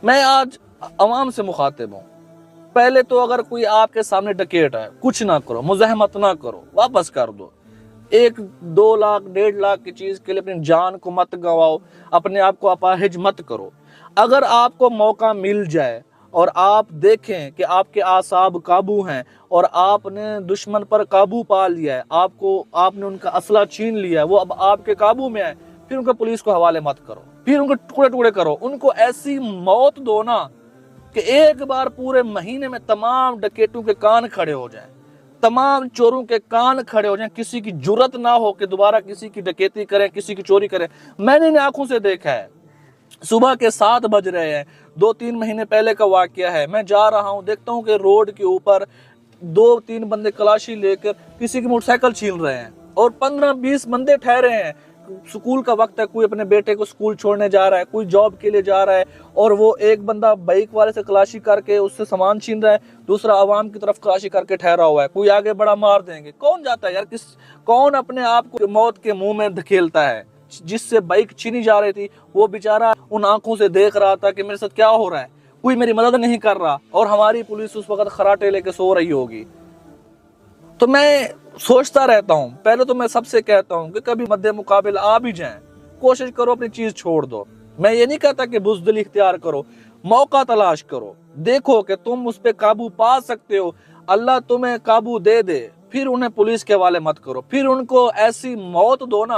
میں آج عوام سے مخاطب ہوں، پہلے تو اگر کوئی آپ کے سامنے ڈکیٹ ہے، کچھ نہ کرو، مزاحمت نہ کرو، واپس کر دو۔ 1-2 لاکھ 1.5 لاکھ کی چیز کے لیے اپنی جان کو مت گواؤ، اپنے آپ کو اپاہج مت کرو۔ اگر آپ کو موقع مل جائے اور آپ دیکھیں کہ آپ کے اعصاب قابو ہیں اور آپ نے دشمن پر قابو پا لیا ہے، آپ نے ان کا اسلحہ چھین لیا ہے، وہ اب آپ کے قابو میں ہے، پھر ان کو پولیس کو حوالے مت کرو، پھر ان کو ٹکڑے ٹکڑے کرو، ان کو ایسی موت دو نا کہ ایک بار پورے مہینے میں تمام ڈکیٹوں کے کان کھڑے ہو جائیں، تمام چوروں کے کان کھڑے ہو جائیں، کسی کی جرت نہ ہو کہ دوبارہ کسی کی ڈکیتی کریں، کسی کی چوری کریں۔ میں نے آنکھوں سے دیکھا ہے، صبح کے 7 بج رہے ہیں، 2-3 مہینے پہلے کا واقعہ ہے، میں جا رہا ہوں، دیکھتا ہوں کہ روڈ کے اوپر 2-3 بندے کلاشی لے کر کسی کی موٹر سائیکل چھین رہے ہیں اور 15-20 بندے ٹھہرے ہیں۔ سکول کا وقت ہے، کوئی اپنے بیٹے کو سکول چھوڑنے جا رہا ہے، کوئی جاب کے لیے جا رہا ہے، اور وہ ایک بندہ بائک والے سے کلاشی کر کے اس سے سامان چھین رہا ہے، دوسرا عوام کی طرف کلاشی کر کے ٹھہرا ہوا ہے، کوئی آگے بڑا مار دیں گے۔ کون جاتا ہے یار؟ کون اپنے آپ کو موت کے منہ میں دھکیلتا ہے؟ جس سے بائک چھینی جا رہی تھی وہ بیچارہ ان آنکھوں سے دیکھ رہا تھا کہ میرے ساتھ کیا ہو رہا ہے، کوئی میری مدد نہیں کر رہا، اور ہماری پولیس اس وقت خراٹے لے کے سو رہی ہوگی۔ تو میں سوچتا رہتا ہوں، پہلے تو میں سب سے کہتا ہوں کہ کبھی مد مقابل آ بھی جائیں، کوشش کرو اپنی چیز چھوڑ دو۔ میں یہ نہیں کہتا کہ بزدلی اختیار کرو، موقع تلاش کرو، دیکھو کہ تم اس پہ قابو پا سکتے ہو، اللہ تمہیں قابو دے دے، پھر انہیں پولیس کے حوالے مت کرو، پھر ان کو ایسی موت دو نا